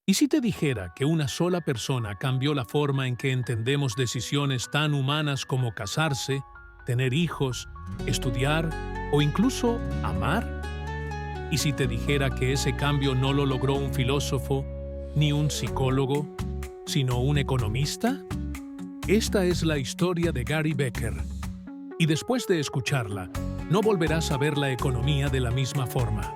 ¿Y si te dijera que una sola persona cambió la forma en que entendemos decisiones tan humanas como casarse, tener hijos, estudiar o incluso amar? ¿Y si te dijera que ese cambio no lo logró un filósofo ni un psicólogo, sino un economista? Esta es la historia de Gary Becker. Y después de escucharla, no volverás a ver la economía de la misma forma.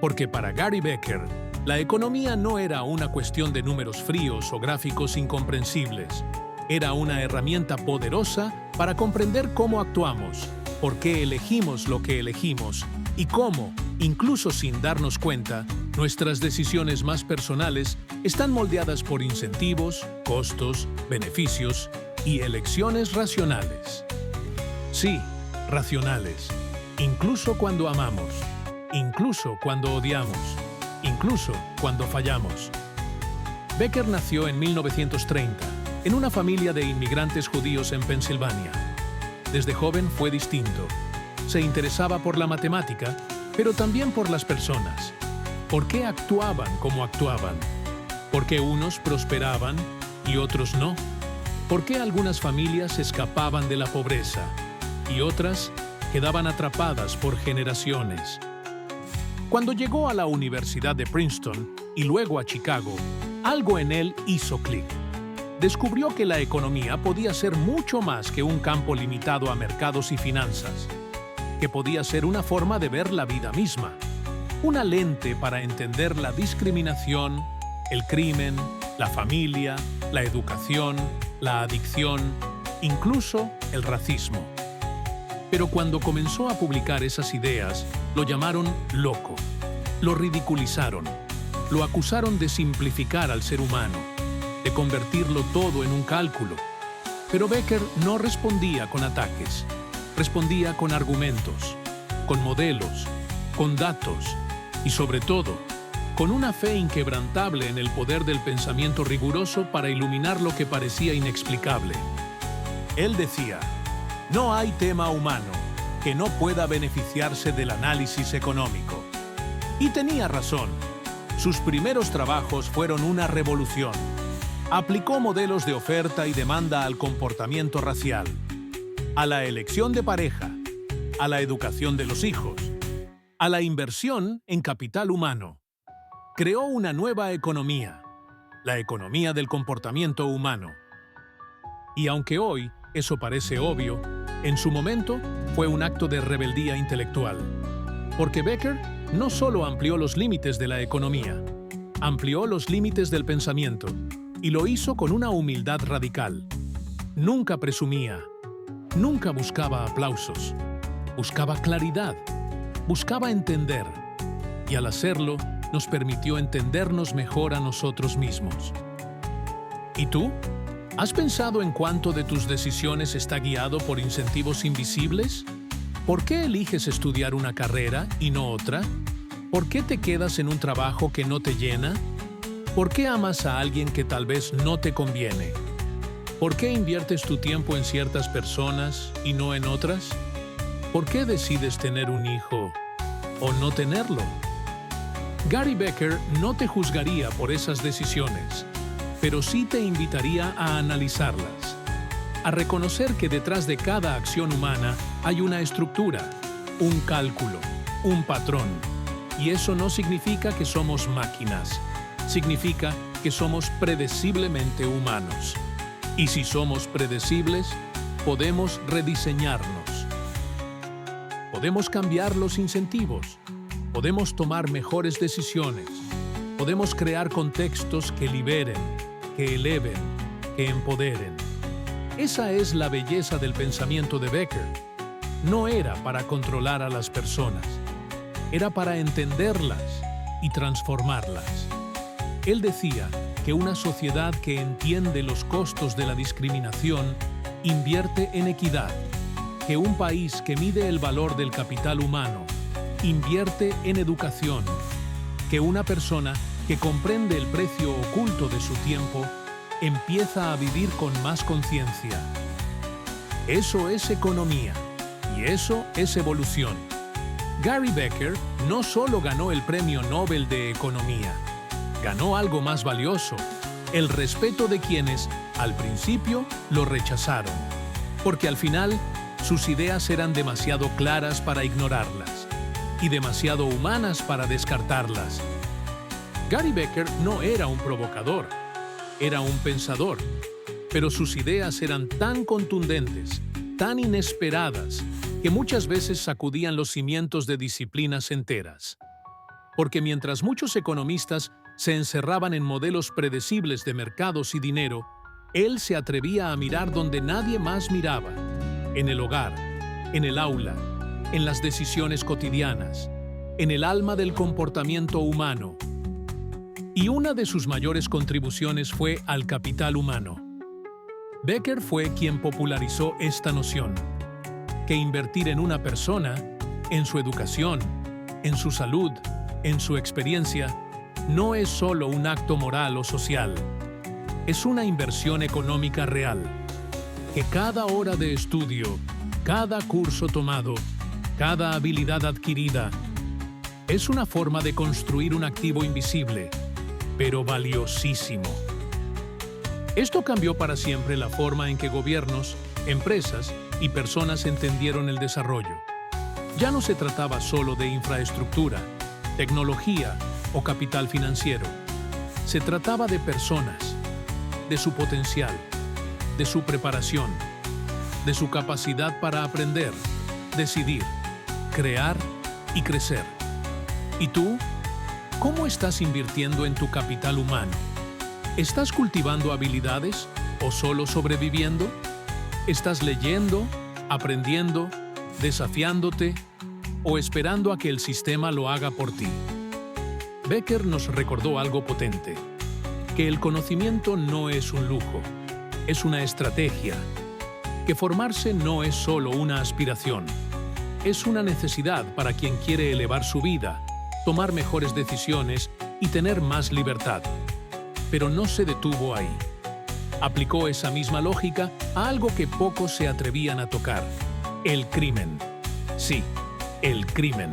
Porque para Gary Becker, la economía no era una cuestión de números fríos o gráficos incomprensibles. Era una herramienta poderosa para comprender cómo actuamos, por qué elegimos lo que elegimos y cómo, incluso sin darnos cuenta, nuestras decisiones más personales están moldeadas por incentivos, costos, beneficios y elecciones racionales. Sí, racionales. Incluso cuando amamos, incluso cuando odiamos, incluso cuando fallamos. Becker nació en 1930, en una familia de inmigrantes judíos en Pensilvania. Desde joven fue distinto. Se interesaba por la matemática, pero también por las personas. ¿Por qué actuaban como actuaban? ¿Por qué unos prosperaban y otros no? ¿Por qué algunas familias escapaban de la pobreza y otras quedaban atrapadas por generaciones? Cuando llegó a la Universidad de Princeton y luego a Chicago, algo en él hizo clic. Descubrió que la economía podía ser mucho más que un campo limitado a mercados y finanzas, que podía ser una forma de ver la vida misma, una lente para entender la discriminación, el crimen, la familia, la educación, la adicción, incluso el racismo. Pero cuando comenzó a publicar esas ideas, lo llamaron loco, lo ridiculizaron, lo acusaron de simplificar al ser humano, de convertirlo todo en un cálculo. Pero Becker no respondía con ataques, respondía con argumentos, con modelos, con datos y sobre todo, con una fe inquebrantable en el poder del pensamiento riguroso para iluminar lo que parecía inexplicable. Él decía: no hay tema humano que no pueda beneficiarse del análisis económico. Y tenía razón. Sus primeros trabajos fueron una revolución. Aplicó modelos de oferta y demanda al comportamiento racial, a la elección de pareja, a la educación de los hijos, a la inversión en capital humano. Creó una nueva economía, la economía del comportamiento humano. Y aunque hoy eso parece obvio, en su momento fue un acto de rebeldía intelectual. Porque Becker no solo amplió los límites de la economía, amplió los límites del pensamiento, y lo hizo con una humildad radical. Nunca presumía, nunca buscaba aplausos, buscaba claridad, buscaba entender, y al hacerlo, nos permitió entendernos mejor a nosotros mismos. ¿Y tú? ¿Has pensado en cuánto de tus decisiones está guiado por incentivos invisibles? ¿Por qué eliges estudiar una carrera y no otra? ¿Por qué te quedas en un trabajo que no te llena? ¿Por qué amas a alguien que tal vez no te conviene? ¿Por qué inviertes tu tiempo en ciertas personas y no en otras? ¿Por qué decides tener un hijo o no tenerlo? Gary Becker no te juzgaría por esas decisiones, pero sí te invitaría a analizarlas, a reconocer que detrás de cada acción humana hay una estructura, un cálculo, un patrón. Y eso no significa que somos máquinas, significa que somos predeciblemente humanos. Y si somos predecibles, podemos rediseñarnos. Podemos cambiar los incentivos, podemos tomar mejores decisiones, podemos crear contextos que liberen, que eleven, que empoderen. Esa es la belleza del pensamiento de Becker. No era para controlar a las personas, era para entenderlas y transformarlas. Él decía que una sociedad que entiende los costos de la discriminación invierte en equidad, que un país que mide el valor del capital humano invierte en educación, que una persona que comprende el precio oculto de su tiempo empieza a vivir con más conciencia. Eso es economía y eso es evolución. Gary Becker no solo ganó el Premio Nobel de Economía, ganó algo más valioso: el respeto de quienes, al principio, lo rechazaron, porque al final sus ideas eran demasiado claras para ignorarlas y demasiado humanas para descartarlas. Gary Becker no era un provocador, era un pensador, pero sus ideas eran tan contundentes, tan inesperadas, que muchas veces sacudían los cimientos de disciplinas enteras. Porque mientras muchos economistas se encerraban en modelos predecibles de mercados y dinero, él se atrevía a mirar donde nadie más miraba: en el hogar, en el aula, en las decisiones cotidianas, en el alma del comportamiento humano. Y una de sus mayores contribuciones fue al capital humano. Becker fue quien popularizó esta noción, que invertir en una persona, en su educación, en su salud, en su experiencia, no es solo un acto moral o social, es una inversión económica real, que cada hora de estudio, cada curso tomado, cada habilidad adquirida, es una forma de construir un activo invisible, pero valiosísimo. Esto cambió para siempre la forma en que gobiernos, empresas y personas entendieron el desarrollo. Ya no se trataba solo de infraestructura, tecnología o capital financiero. Se trataba de personas, de su potencial, de su preparación, de su capacidad para aprender, decidir, crear y crecer. ¿Y tú? ¿Cómo estás invirtiendo en tu capital humano? ¿Estás cultivando habilidades o solo sobreviviendo? ¿Estás leyendo, aprendiendo, desafiándote o esperando a que el sistema lo haga por ti? Becker nos recordó algo potente: que el conocimiento no es un lujo, es una estrategia, que formarse no es solo una aspiración, es una necesidad para quien quiere elevar su vida, tomar mejores decisiones y tener más libertad. Pero no se detuvo ahí. Aplicó esa misma lógica a algo que pocos se atrevían a tocar: el crimen. Sí, el crimen.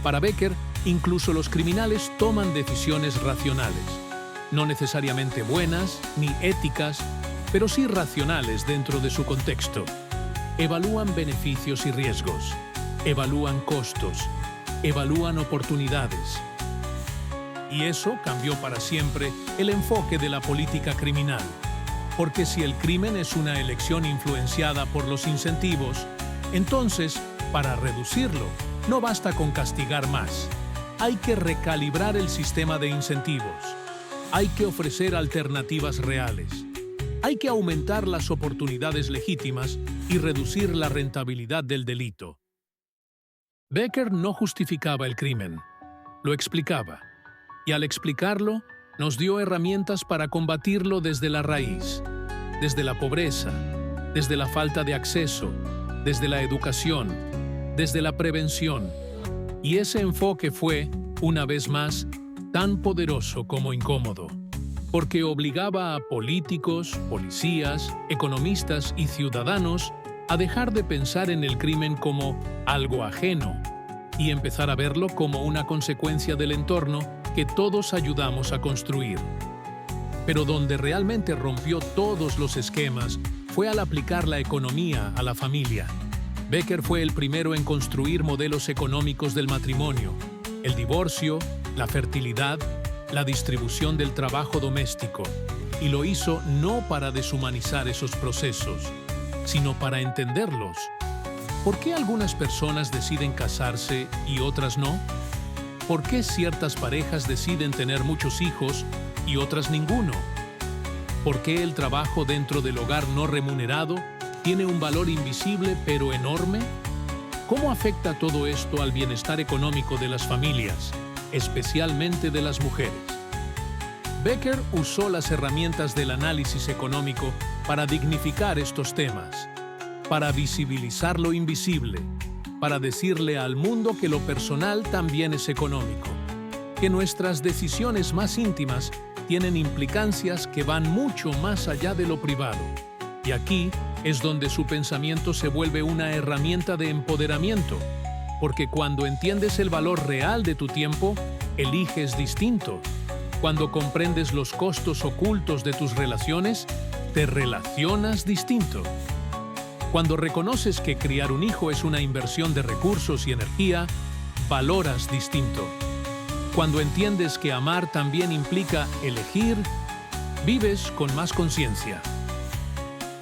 Para Becker, incluso los criminales toman decisiones racionales. No necesariamente buenas ni éticas, pero sí racionales dentro de su contexto. Evalúan beneficios y riesgos, evalúan costos, evalúan oportunidades. Y eso cambió para siempre el enfoque de la política criminal. Porque si el crimen es una elección influenciada por los incentivos, entonces, para reducirlo, no basta con castigar más. Hay que recalibrar el sistema de incentivos. Hay que ofrecer alternativas reales. Hay que aumentar las oportunidades legítimas y reducir la rentabilidad del delito. Becker no justificaba el crimen, lo explicaba. Y al explicarlo, nos dio herramientas para combatirlo desde la raíz, desde la pobreza, desde la falta de acceso, desde la educación, desde la prevención. Y ese enfoque fue, una vez más, tan poderoso como incómodo, porque obligaba a políticos, policías, economistas y ciudadanos a dejar de pensar en el crimen como algo ajeno y empezar a verlo como una consecuencia del entorno que todos ayudamos a construir. Pero donde realmente rompió todos los esquemas fue al aplicar la economía a la familia. Becker fue el primero en construir modelos económicos del matrimonio, el divorcio, la fertilidad, la distribución del trabajo doméstico, y lo hizo no para deshumanizar esos procesos, sino para entenderlos. ¿Por qué algunas personas deciden casarse y otras no? ¿Por qué ciertas parejas deciden tener muchos hijos y otras ninguno? ¿Por qué el trabajo dentro del hogar no remunerado tiene un valor invisible pero enorme? ¿Cómo afecta todo esto al bienestar económico de las familias, especialmente de las mujeres? Becker usó las herramientas del análisis económico para dignificar estos temas, para visibilizar lo invisible, para decirle al mundo que lo personal también es económico, que nuestras decisiones más íntimas tienen implicancias que van mucho más allá de lo privado. Y aquí es donde su pensamiento se vuelve una herramienta de empoderamiento, porque cuando entiendes el valor real de tu tiempo, eliges distinto. Cuando comprendes los costos ocultos de tus relaciones, te relacionas distinto. Cuando reconoces que criar un hijo es una inversión de recursos y energía, valoras distinto. Cuando entiendes que amar también implica elegir, vives con más conciencia.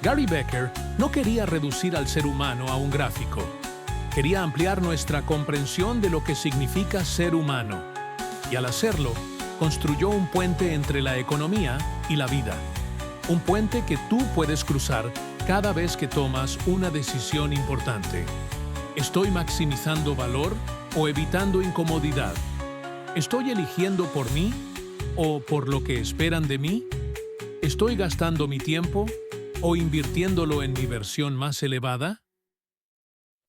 Gary Becker no quería reducir al ser humano a un gráfico. Quería ampliar nuestra comprensión de lo que significa ser humano. Y al hacerlo, construyó un puente entre la economía y la vida. Un puente que tú puedes cruzar cada vez que tomas una decisión importante. ¿Estoy maximizando valor o evitando incomodidad? ¿Estoy eligiendo por mí o por lo que esperan de mí? ¿Estoy gastando mi tiempo o invirtiéndolo en mi versión más elevada?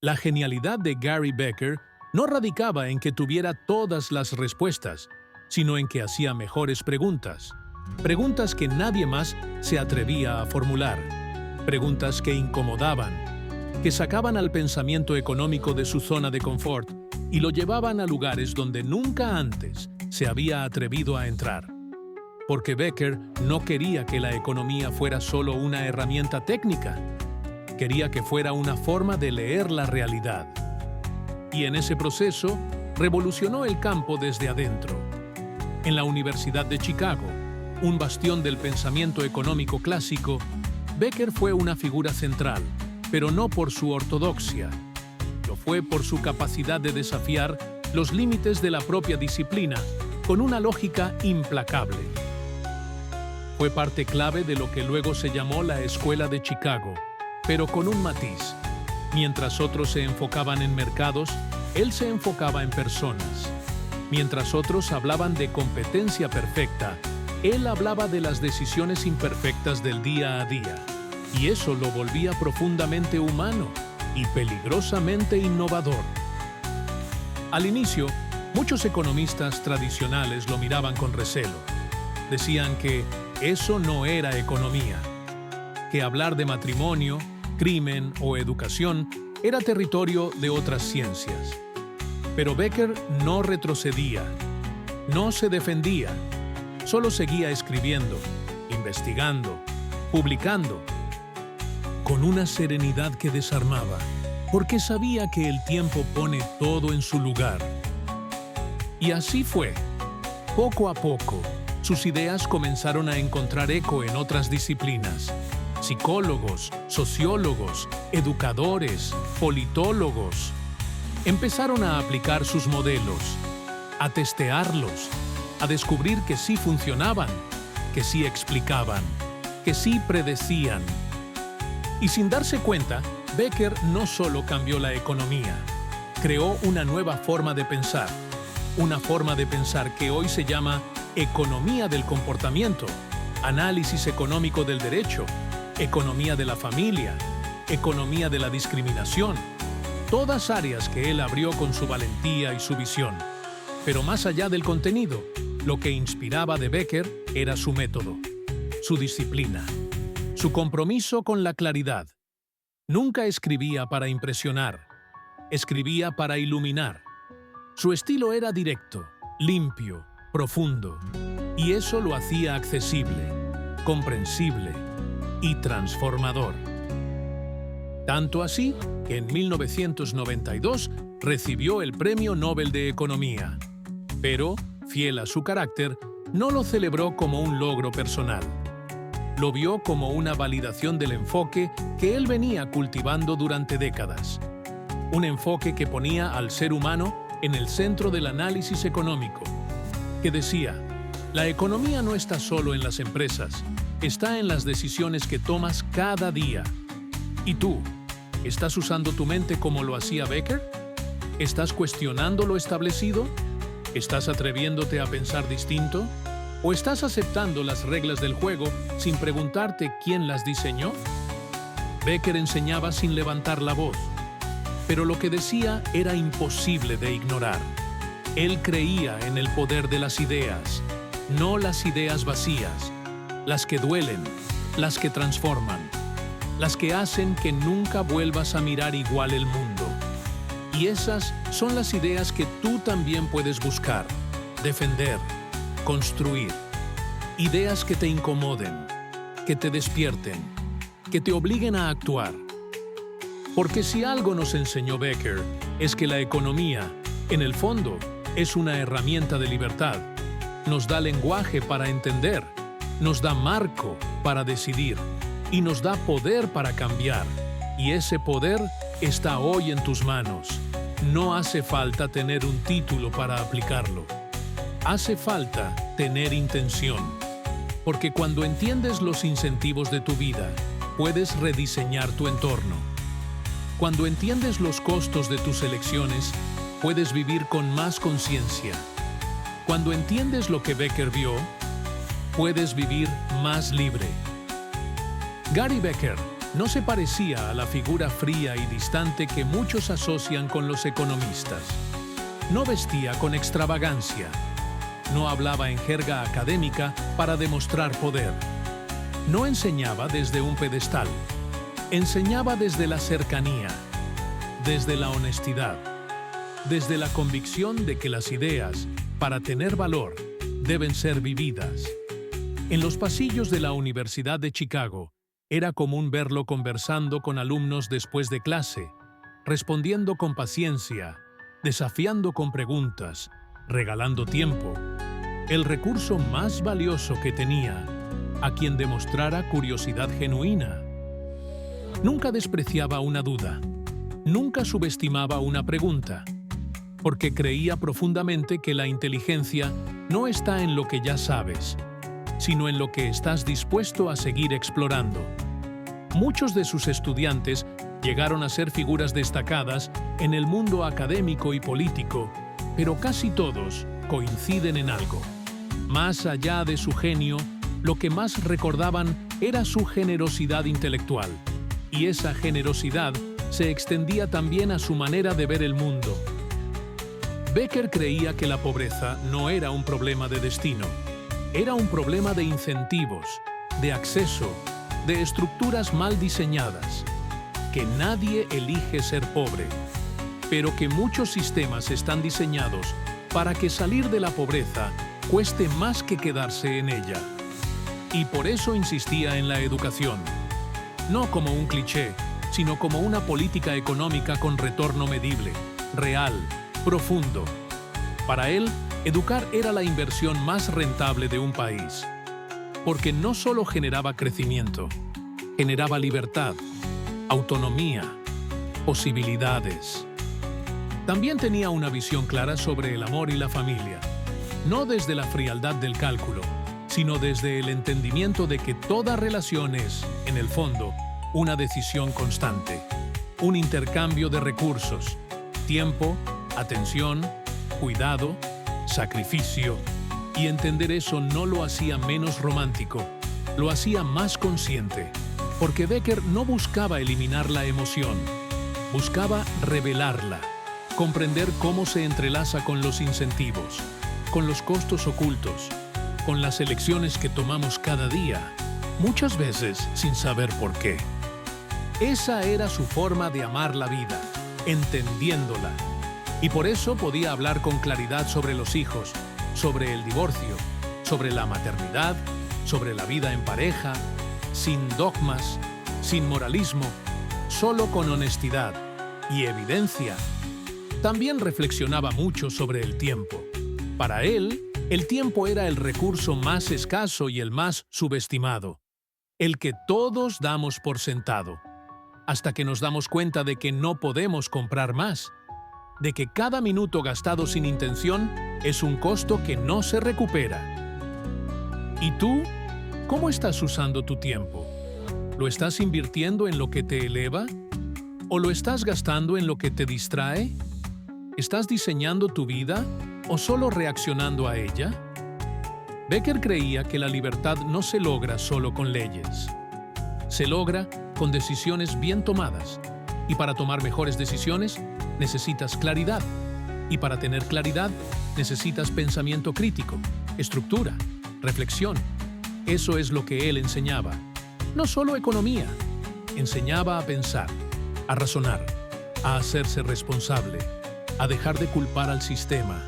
La genialidad de Gary Becker no radicaba en que tuviera todas las respuestas, sino en que hacía mejores preguntas. Preguntas que nadie más se atrevía a formular. Preguntas que incomodaban, que sacaban al pensamiento económico de su zona de confort y lo llevaban a lugares donde nunca antes se había atrevido a entrar. Porque Becker no quería que la economía fuera solo una herramienta técnica. Quería que fuera una forma de leer la realidad. Y en ese proceso, revolucionó el campo desde adentro. En la Universidad de Chicago, un bastión del pensamiento económico clásico, Becker fue una figura central, pero no por su ortodoxia. Lo fue por su capacidad de desafiar los límites de la propia disciplina con una lógica implacable. Fue parte clave de lo que luego se llamó la Escuela de Chicago, pero con un matiz. Mientras otros se enfocaban en mercados, él se enfocaba en personas. Mientras otros hablaban de competencia perfecta, él hablaba de las decisiones imperfectas del día a día. Y eso lo volvía profundamente humano y peligrosamente innovador. Al inicio, muchos economistas tradicionales lo miraban con recelo. Decían que eso no era economía, que hablar de matrimonio, crimen o educación era territorio de otras ciencias. Pero Becker no retrocedía, no se defendía, solo seguía escribiendo, investigando, publicando, con una serenidad que desarmaba, porque sabía que el tiempo pone todo en su lugar. Y así fue. Poco a poco, sus ideas comenzaron a encontrar eco en otras disciplinas. Psicólogos, sociólogos, educadores, politólogos. Empezaron a aplicar sus modelos, a testearlos, a descubrir que sí funcionaban, que sí explicaban, que sí predecían. Y sin darse cuenta, Becker no solo cambió la economía, creó una nueva forma de pensar. Una forma de pensar que hoy se llama economía del comportamiento, análisis económico del derecho, economía de la familia, economía de la discriminación. Todas áreas que él abrió con su valentía y su visión. Pero más allá del contenido, lo que inspiraba de Becker era su método, su disciplina, su compromiso con la claridad. Nunca escribía para impresionar, escribía para iluminar. Su estilo era directo, limpio, profundo, y eso lo hacía accesible, comprensible y transformador. Tanto así que en 1992 recibió el Premio Nobel de Economía. Pero, fiel a su carácter, no lo celebró como un logro personal. Lo vio como una validación del enfoque que él venía cultivando durante décadas. Un enfoque que ponía al ser humano en el centro del análisis económico, que decía, la economía no está solo en las empresas, está en las decisiones que tomas cada día. ¿Y tú? ¿Estás usando tu mente como lo hacía Becker? ¿Estás cuestionando lo establecido? ¿Estás atreviéndote a pensar distinto? ¿O estás aceptando las reglas del juego sin preguntarte quién las diseñó? Becker enseñaba sin levantar la voz, pero lo que decía era imposible de ignorar. Él creía en el poder de las ideas, no las ideas vacías, las que duelen, las que transforman, las que hacen que nunca vuelvas a mirar igual el mundo. Y esas son las ideas que tú también puedes buscar, defender, construir. Ideas que te incomoden, que te despierten, que te obliguen a actuar. Porque si algo nos enseñó Becker es que la economía, en el fondo, es una herramienta de libertad. Nos da lenguaje para entender, nos da marco para decidir y nos da poder para cambiar. Y ese poder está hoy en tus manos. No hace falta tener un título para aplicarlo. Hace falta tener intención. Porque cuando entiendes los incentivos de tu vida, puedes rediseñar tu entorno. Cuando entiendes los costos de tus elecciones, puedes vivir con más conciencia. Cuando entiendes lo que Becker vio, puedes vivir más libre. Gary Becker no se parecía a la figura fría y distante que muchos asocian con los economistas. No vestía con extravagancia. No hablaba en jerga académica para demostrar poder. No enseñaba desde un pedestal. Enseñaba desde la cercanía, desde la honestidad, desde la convicción de que las ideas, para tener valor, deben ser vividas. En los pasillos de la Universidad de Chicago, era común verlo conversando con alumnos después de clase, respondiendo con paciencia, desafiando con preguntas, regalando tiempo, el recurso más valioso que tenía, a quien demostrara curiosidad genuina. Nunca despreciaba una duda, nunca subestimaba una pregunta, porque creía profundamente que la inteligencia no está en lo que ya sabes, sino en lo que estás dispuesto a seguir explorando. Muchos de sus estudiantes llegaron a ser figuras destacadas en el mundo académico y político, pero casi todos coinciden en algo. Más allá de su genio, lo que más recordaban era su generosidad intelectual. Y esa generosidad se extendía también a su manera de ver el mundo. Becker creía que la pobreza no era un problema de destino, era un problema de incentivos, de acceso, de estructuras mal diseñadas, que nadie elige ser pobre, pero que muchos sistemas están diseñados para que salir de la pobreza cueste más que quedarse en ella. Y por eso insistía en la educación. No como un cliché, sino como una política económica con retorno medible, real, profundo. Para él, educar era la inversión más rentable de un país, porque no solo generaba crecimiento, generaba libertad, autonomía, posibilidades. También tenía una visión clara sobre el amor y la familia, no desde la frialdad del cálculo, sino desde el entendimiento de que toda relación es, en el fondo, una decisión constante, un intercambio de recursos, tiempo, atención, cuidado, sacrificio, y entender eso no lo hacía menos romántico, lo hacía más consciente, porque Becker no buscaba eliminar la emoción, buscaba revelarla, comprender cómo se entrelaza con los incentivos, con los costos ocultos, con las elecciones que tomamos cada día, muchas veces sin saber por qué. Esa era su forma de amar la vida, entendiéndola. Y por eso podía hablar con claridad sobre los hijos, sobre el divorcio, sobre la maternidad, sobre la vida en pareja, sin dogmas, sin moralismo, solo con honestidad y evidencia. También reflexionaba mucho sobre el tiempo. Para él, el tiempo era el recurso más escaso y el más subestimado, el que todos damos por sentado, hasta que nos damos cuenta de que no podemos comprar más, de que cada minuto gastado sin intención es un costo que no se recupera. ¿Y tú? ¿Cómo estás usando tu tiempo? ¿Lo estás invirtiendo en lo que te eleva? ¿O lo estás gastando en lo que te distrae? ¿Estás diseñando tu vida o solo reaccionando a ella? Becker creía que la libertad no se logra solo con leyes. Se logra con decisiones bien tomadas. Y para tomar mejores decisiones, necesitas claridad. Y para tener claridad, necesitas pensamiento crítico, estructura, reflexión. Eso es lo que él enseñaba. No solo economía. Enseñaba a pensar, a razonar, a hacerse responsable, a dejar de culpar al sistema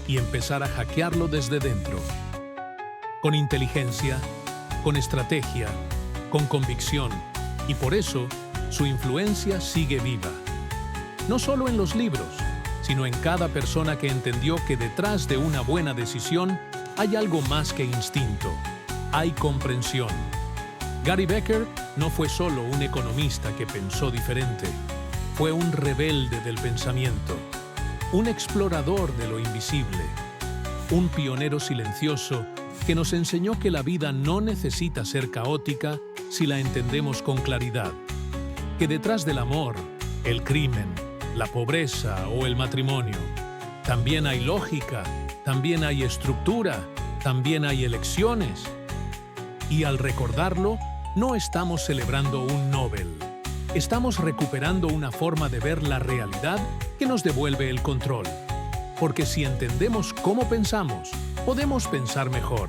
y empezar a hackearlo desde dentro. con inteligencia, con estrategia, con convicción, y por eso su influencia sigue viva. No solo en los libros, sino en cada persona que entendió que detrás de una buena decisión hay algo más que instinto, hay comprensión. Gary Becker no fue solo un economista que pensó diferente, fue un rebelde del pensamiento, un explorador de lo invisible, un pionero silencioso que nos enseñó que la vida no necesita ser caótica si la entendemos con claridad, que detrás del amor, el crimen, la pobreza o el matrimonio, también hay lógica, también hay estructura, también hay elecciones. Y al recordarlo, no estamos celebrando un Nobel. Estamos recuperando una forma de ver la realidad que nos devuelve el control. Porque si entendemos cómo pensamos, podemos pensar mejor.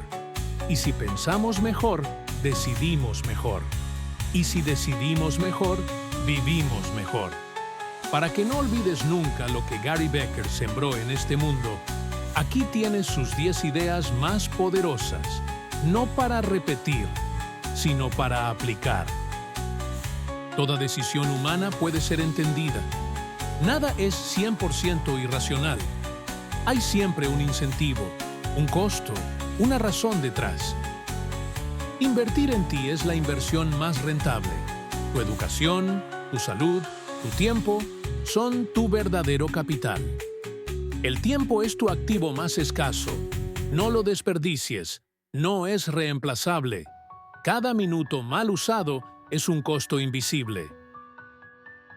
Y si pensamos mejor, decidimos mejor. Y si decidimos mejor, vivimos mejor. Para que no olvides nunca lo que Gary Becker sembró en este mundo, aquí tienes sus 10 ideas más poderosas, no para repetir, sino para aplicar. Toda decisión humana puede ser entendida. Nada es 100% irracional. Hay siempre un incentivo, un costo, una razón detrás. Invertir en ti es la inversión más rentable. Tu educación, tu salud, tu tiempo son tu verdadero capital. El tiempo es tu activo más escaso. No lo desperdicies. No es reemplazable. Cada minuto mal usado es un costo invisible.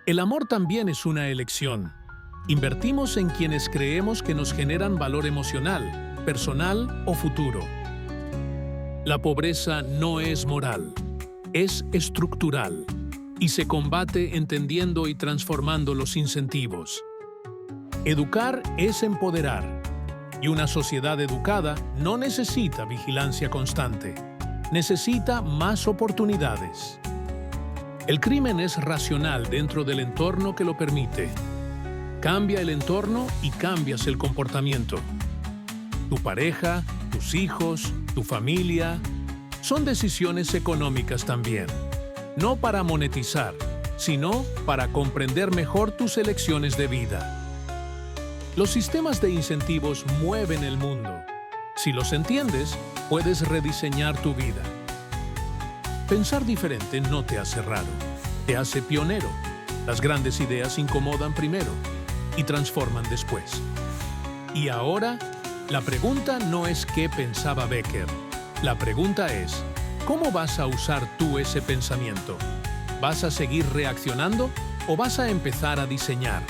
El amor también es una elección. Invertimos en quienes creemos que nos generan valor emocional, personal o futuro. La pobreza no es moral, es estructural y se combate entendiendo y transformando los incentivos. Educar es empoderar, y una sociedad educada no necesita vigilancia constante, necesita más oportunidades. El crimen es racional dentro del entorno que lo permite. Cambia el entorno y cambias el comportamiento. Tu pareja, tus hijos, tu familia, son decisiones económicas también. No para monetizar, sino para comprender mejor tus elecciones de vida. Los sistemas de incentivos mueven el mundo. Si los entiendes, puedes rediseñar tu vida. Pensar diferente no te hace raro, te hace pionero. Las grandes ideas incomodan primero y transforman después. Y ahora, la pregunta no es qué pensaba Becker. La pregunta es, ¿cómo vas a usar tú ese pensamiento? ¿Vas a seguir reaccionando o vas a empezar a diseñar?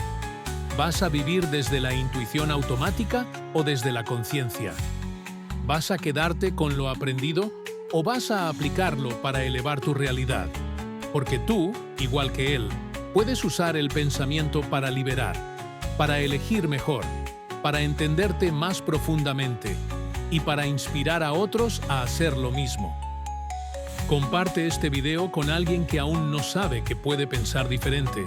¿Vas a vivir desde la intuición automática o desde la conciencia? ¿Vas a quedarte con lo aprendido o vas a aplicarlo para elevar tu realidad? Porque tú, igual que él, puedes usar el pensamiento para liberar, para elegir mejor, para entenderte más profundamente y para inspirar a otros a hacer lo mismo. Comparte este video con alguien que aún no sabe que puede pensar diferente.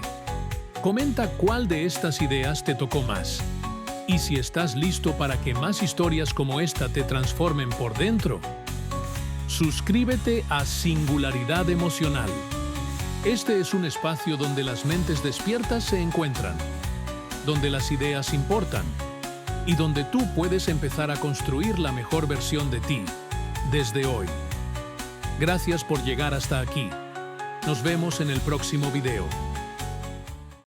Comenta cuál de estas ideas te tocó más. Y si estás listo para que más historias como esta te transformen por dentro, suscríbete a Singularidad Emocional. Este es un espacio donde las mentes despiertas se encuentran, donde las ideas importan y donde tú puedes empezar a construir la mejor versión de ti, desde hoy. Gracias por llegar hasta aquí. Nos vemos en el próximo video.